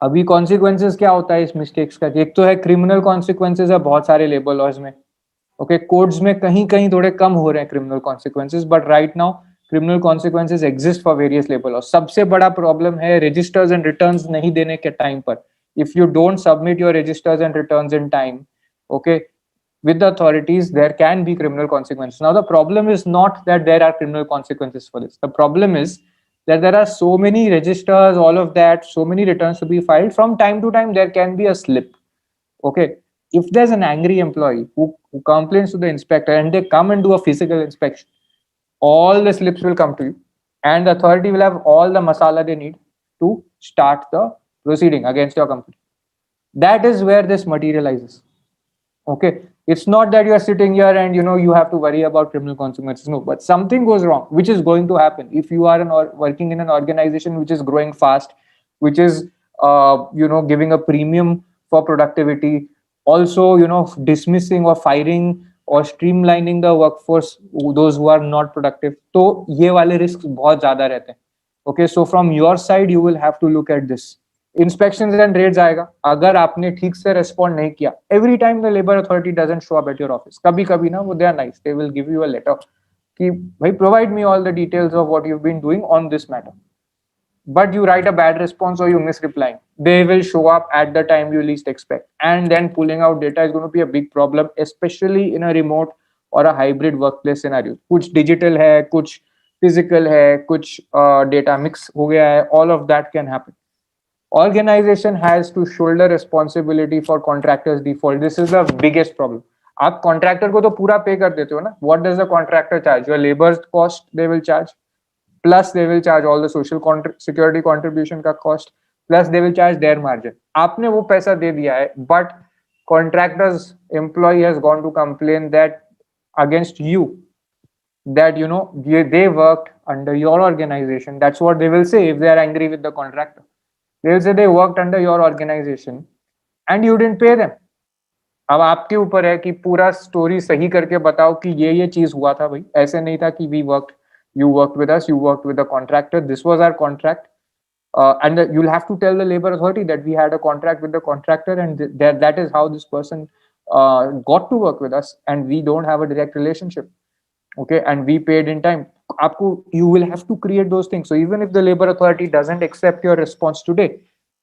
अभी कॉन्सिक्वेंसेज क्या होता है इस मिस्टेक्स का? एक तो है क्रिमिनल कॉन्सिक्वेंसेज है बहुत सारे लेबर लॉज में, ओके कोड्स में कहीं कहीं थोड़े कम हो रहे हैं criminal consequences, but right now criminal consequences exist for various labour laws. सबसे बड़ा प्रॉब्लम है रजिस्टर्स एंड रिटर्न्स नहीं देने के टाइम पर। If you don't submit your registers and returns in time, okay, with the authorities, there can be criminal consequences. Now, the problem is not that there are criminal consequences for this. The problem is that there are so many registers, all of that, so many returns to be filed. From time to time, there can be a slip. Okay. If there's an angry employee who complains to the inspector and they come and do a physical inspection, all the slips will come to you, and the authority will have all the masala they need to start the proceeding against your company. That is where this materializes. Okay, it's not that you are sitting here and you have to worry about criminal consequences. No, but something goes wrong, which is going to happen if you are working in an organization which is growing fast, which is giving a premium for productivity, also dismissing or firing or streamlining the workforce, those who are not productive. तो ये वाले risks बहुत ज़्यादा रहते हैं. Okay, so from your side you will have to look at this. Inspection and raids आएगा, अगर आपने ठीक से रेस्पॉन्ड नहीं किया, every time the labour authority doesn't show up at your office, कभी कभी ना वो they are nice, they will give you a letter कि भाई provide me all the details of what you been doing on this matter, but you write a bad response or you miss replying, they will show up at the time you least expect, and then pulling out data is going to be a big problem, especially in a remote or a hybrid workplace scenario. कुछ digital है, कुछ physical है, कुछ data mix हो गया है, all of that can happen. Organization has to shoulder responsibility for contractors default. This is the biggest problem. आप contractor को तो पूरा पे कर देते हो ना. What does the contractor charge? Your labor's cost they will charge, plus they will charge all the social security contribution का cost, plus they will charge their margin. आपने वो पैसा दे दिया है, but contractor's employee has gone to complain that against you, that they worked under your organization. That's what they will say if they are angry with the contractor. They will say they worked under your organization and you didn't pay them. अब आपके ऊपर है कि पूरा story सही करके बताओ कि ये चीज हुआ था भाई, ऐसे नहीं था कि you worked with us, you worked with the contractor, this was our contract, and you'll have to tell the labor authority that we had a contract with the contractor and that is how this person got to work with us and we don't have a direct relationship. Okay, and we paid in time. You will have to create those things. So even if the labor authority doesn't accept your response today,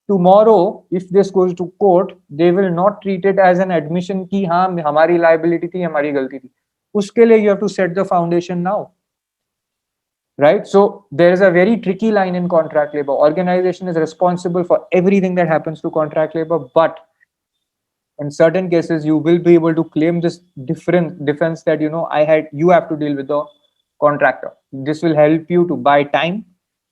tomorrow if this goes to court, they will not treat it as an admission कि हाँ हमारी liability थी, हमारी गलती थी. उसके लिए you have to set the foundation now, right? So there is a very tricky line in contract labor. Organization is responsible for everything that happens to contract labor, but in certain cases you will be able to claim this different defense that you have to deal with the contractor. This will help you to buy time.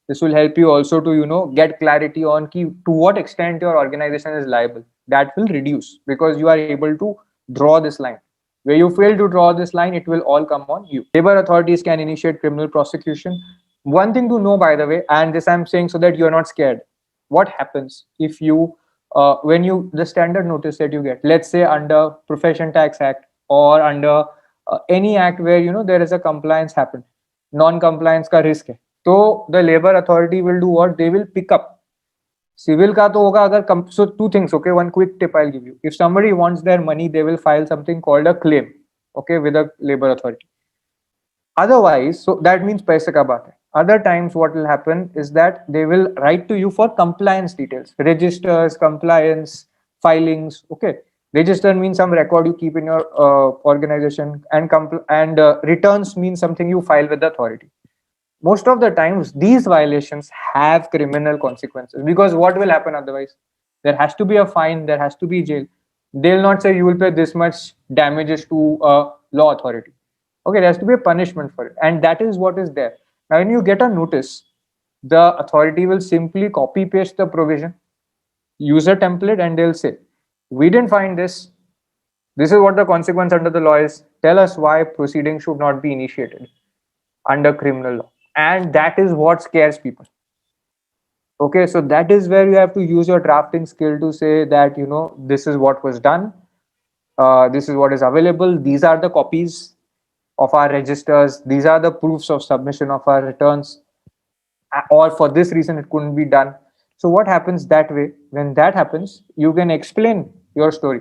This will help you also to get clarity on to what extent your organization is liable. That will reduce because you are able to draw this line. Where you fail to draw this line, it will all come on you. Labor authorities can initiate criminal prosecution. One thing to know, by the way, and this I'm saying so that you're not scared, what happens if you when the standard notice that you get, let's say under Profession Tax Act or under any act where there is a compliance happen, non-compliance का risk है, तो the labor authority will do what? They will pick up. Civil का तो होगा अगर so two things, okay, one quick tip I'll give you. If somebody wants their money, they will file something called a claim, okay, with the labor authority. Otherwise, so that means paise ka baat hai. Other times what will happen is that they will write to you for compliance details, registers, compliance, filings, okay. Register means some record you keep in your organization, and returns means something you file with the authority. Most of the times these violations have criminal consequences, because what will happen otherwise? There has to be a fine, there has to be jail. They'll not say you will pay this much damages to a law authority. Okay, there has to be a punishment for it, and that is what is there. Now when you get a notice, the authority will simply copy paste the provision, use a template, and they'll say, we didn't find this is what the consequence under the law is, tell us why proceedings should not be initiated under criminal law. And that is what scares people. Okay, so that is where you have to use your drafting skill to say that this is what was done, this is what is available, these are the copies of our registers, these are the proofs of submission of our returns, or for this reason it couldn't be done. So what happens that way? When that happens, you can explain your story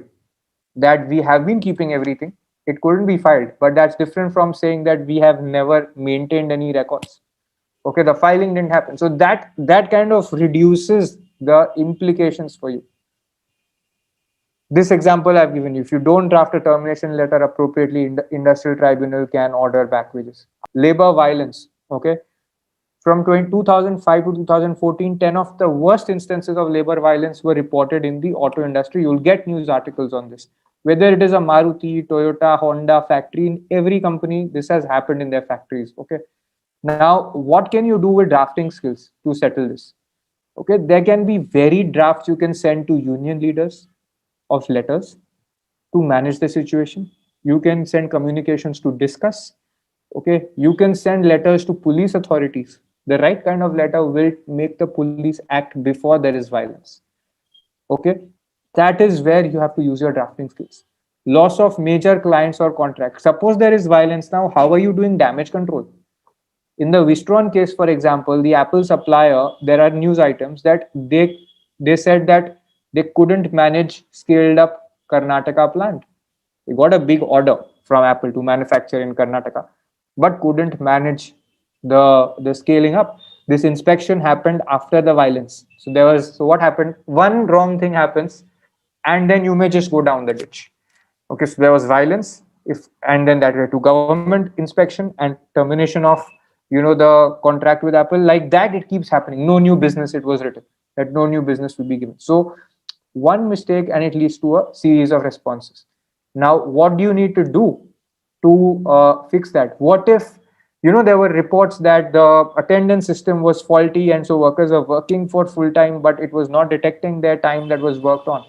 that we have been keeping everything. It couldn't be filed, but that's different from saying that we have never maintained any records. Okay, the filing didn't happen. So that kind of reduces the implications for you. This example I've given you, if you don't draft a termination letter appropriately, industrial tribunal can order back wages. Labor violence. Okay, from 2005 to 2014, 10 of the worst instances of labor violence were reported in the auto industry. You'll get news articles on this. Whether it is a Maruti, Toyota, Honda factory, in every company, this has happened in their factories. Okay. Now, what can you do with drafting skills to settle this? Okay, there can be varied drafts you can send to union leaders of letters to manage the situation. You can send communications to discuss. Okay, you can send letters to police authorities. The right kind of letter will make the police act before there is violence. Okay, that is where you have to use your drafting skills. Loss of major clients or contracts. Suppose there is violence now, how are you doing damage control? In the Wistron case, for example, the Apple supplier, there are news items that they said that they couldn't manage scaled up Karnataka plant. They got a big order from Apple to manufacture in Karnataka, but couldn't manage the scaling up. This inspection happened after the violence. So what happened? One wrong thing happens, and then you may just go down the ditch. Okay, so there was violence, if and then that led to government inspection and termination of the contract with Apple. Like that, it keeps happening. No new business, it was written that no new business will be given. So one mistake and it leads to a series of responses. Now, what do you need to do to fix that? What if there were reports that the attendance system was faulty and so workers are working for full time, but it was not detecting their time that was worked on?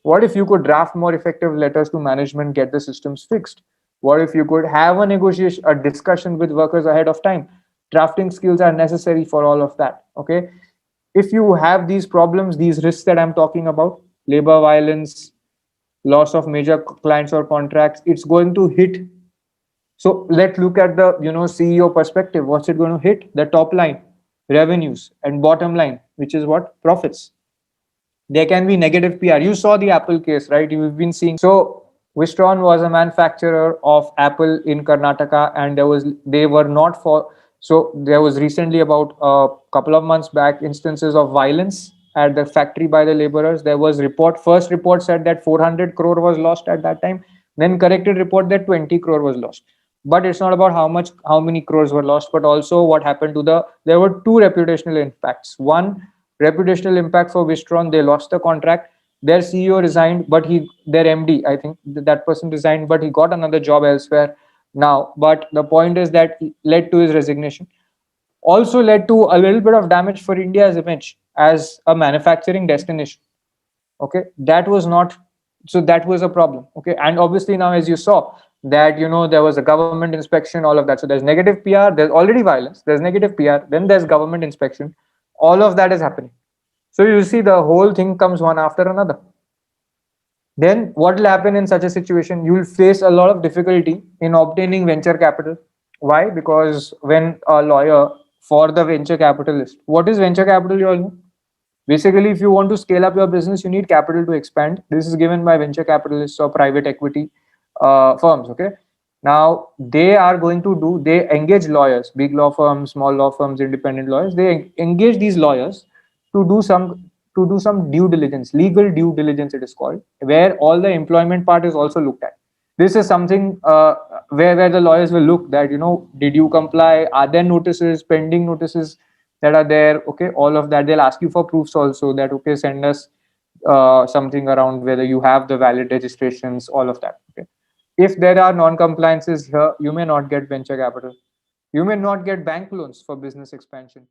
What if you could draft more effective letters to management, get the systems fixed? What if you could have a negotiation, a discussion with workers ahead of time? Drafting skills are necessary for all of that. Okay. If you have these problems, these risks that I'm talking about, labor violence, loss of major clients or contracts, it's going to hit. So let's look at the CEO perspective. What's it going to hit? The top line, revenues, and bottom line, which is what? Profits. There can be negative PR. You saw the Apple case, right? You've been seeing. So Wistron was a manufacturer of Apple in Karnataka, and they were not for. So there was recently, about a couple of months back, instances of violence at the factory by the laborers. There was first report said that 400 crore was lost at that time, then corrected report that 20 crore was lost. But it's not about how many crores were lost, but also what happened to there were two reputational impacts. One, reputational impact for Wistron, they lost the contract. Their CEO resigned, but their MD, I think that person resigned, but he got another job elsewhere now. But the point is that led to his resignation. Also led to a little bit of damage for India's image as a manufacturing destination. Okay, that was not. So that was a problem. Okay, and obviously now, as you saw, that there was a government inspection, all of that. So there's negative PR, there's already violence, there's negative PR, then there's government inspection. All of that is happening. So you see the whole thing comes one after another. Then what will happen in such a situation? You will face a lot of difficulty in obtaining venture capital. Why? Because when a lawyer for the venture capitalist, what is venture capital? You all know. Basically, if you want to scale up your business, you need capital to expand. This is given by venture capitalists or private equity firms. Okay. Now they are going to they engage lawyers, big law firms, small law firms, independent lawyers. They engage these lawyers to do some due diligence, legal due diligence it is called, where all the employment part is also looked at. This is something where the lawyers will look that did you comply, are there notices, pending notices that are there. Okay, all of that. They'll ask you for proofs also, that okay, send us something around whether you have the valid registrations, all of that. Okay, if there are non-compliances here, you may not get venture capital, you may not get bank loans for business expansion.